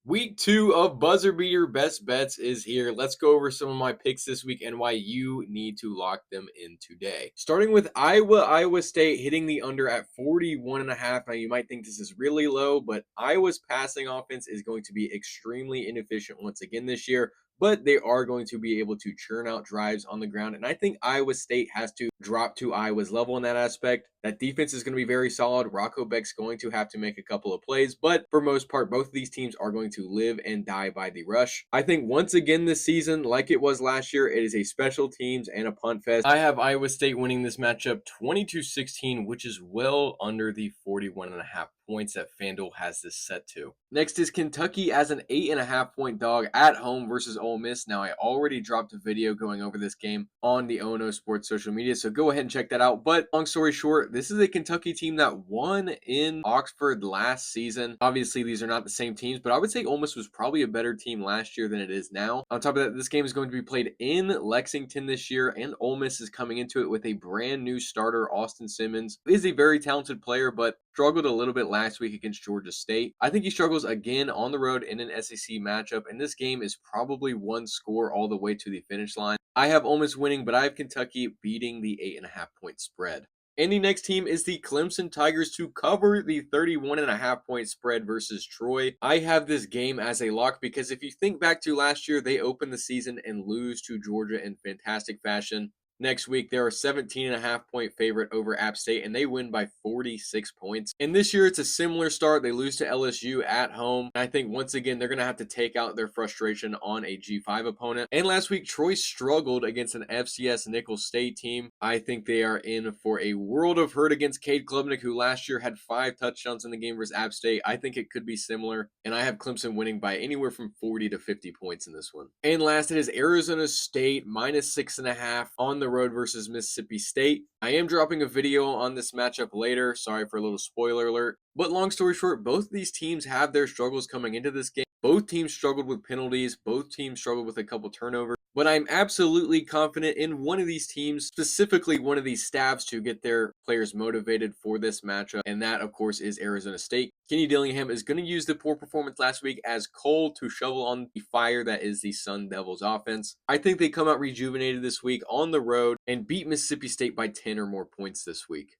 Week 2 of Buzzer Beater Best Bets is here. Let's go over some of my picks this week and why you need to lock them in today. Starting with Iowa State hitting the under at 41.5. Now, you might think this is really low, but Iowa's passing offense is going to be extremely inefficient once again this year. But they are going to be able to churn out drives on the ground. And I think Iowa State has to drop to Iowa's level in that aspect. That defense is going to be very solid. Rocco Beck's going to have to make a couple of plays, but for most part, both of these teams are going to live and die by the rush. I think once again this season, like it was last year, it is a special teams and a punt fest. I have Iowa State winning this matchup 22-16, which is well under the 41.5 points that FanDuel has this set to. Next is Kentucky as an 8.5 point dog at home versus Ole Miss. Now, I already dropped a video going over this game on the Ono Sports social media, so go ahead and check that out. But long story short, this is a Kentucky team that won in Oxford last season. Obviously, these are not the same teams, but I would say Ole Miss was probably a better team last year than it is now. On top of that, this game is going to be played in Lexington this year, and Ole Miss is coming into it with a brand new starter, Austin Simmons. He is a very talented player, but struggled a little bit last week against Georgia State. I think he struggles again on the road in an SEC matchup, and this game is probably one score all the way to the finish line. I have Ole Miss winning, but I have Kentucky beating the 8.5 point spread. And the next team is the Clemson Tigers to cover the 31.5 point spread versus Troy. I have this game as a lock because if you think back to last year, they opened the season and lose to Georgia in fantastic fashion. Next week, they're a 17.5 point favorite over App State, and they win by 46 points. And this year, it's a similar start. They lose to LSU at home. And I think once again, they're going to have to take out their frustration on a G5 opponent. And last week, Troy struggled against an FCS Nicholls State team. I think they are in for a world of hurt against Cade Klubnik, who last year had 5 touchdowns in the game versus App State. I think it could be similar. And I have Clemson winning by anywhere from 40 to 50 points in this one. And last, it is Arizona State minus 6.5 on the road versus Mississippi State. I am dropping a video on this matchup later. Sorry for a little spoiler alert. But long story short, both of these teams have their struggles coming into this game. Both teams struggled with penalties. Both teams struggled with a couple turnovers. But I'm absolutely confident in one of these teams, specifically one of these staffs, to get their players motivated for this matchup. And that, of course, is Arizona State. Kenny Dillingham is going to use the poor performance last week as coal to shovel on the fire that is the Sun Devils offense. I think they come out rejuvenated this week on the road and beat Mississippi State by 10 or more points this week.